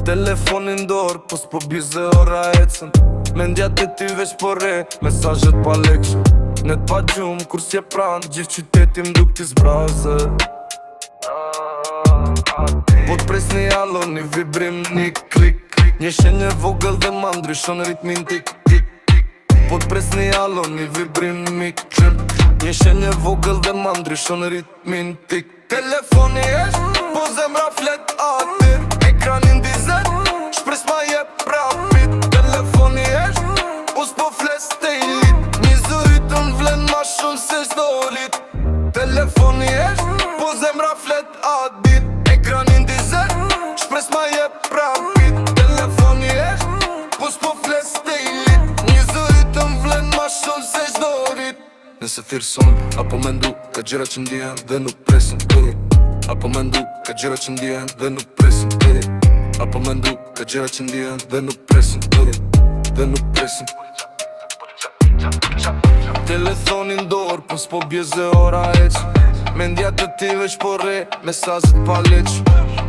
Telefonin dorë, po s'po bize ora ecën. Mendjat e ty veç po re, mesajet pa leksh. Net pa gjumë, kur s'je pranë, gjithë qyteti m'duk t'i zbrazë. Po t'pres një alo, një vibrim, një klik. Një shenje vogël dhe ma ndryshon ritmin tik tik. Po t'pres një alo, një vibrim, një klik. Një shenje vogël dhe ma ndryshon ritmin tik. Telefoni esht, po zemra flet atir. Ekranin dizet, shpres ma jep rapid. Telefoni esht, po s'po fles te i lit. Një zëritën vlen ma shumë se shdo lit. Telefoni esht, po zemra flet atir. Ekranin dizet, shpres ma jep rapid. Telefoni esht, po s'po fles te i lit. Një zëritën vlen ma shumë se shdo lit. Nëse thirë son, apo mendu ka gjera që ndjen dhe nuk presin këri. Apo mendu ka gjera që ndjen dhe nuk presin këri. Apo mendu ka gjera që ndjen dhe nuk presin këri. Dhe nuk presin. Telefonin dorë, po s'po bjeze ora eq. Mendja të ti veç po re, mesazet pa leq.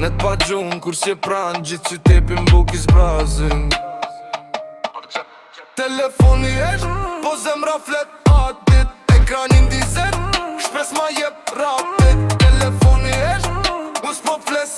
Net pa gjumë, kur s'je pranë, gjithë qyteti m'buk i zbrazin. Telefoni esht, po zemra flet atit. Ekranin dizet, shpres ma jep rapid. Telefoni esht, po s'po fles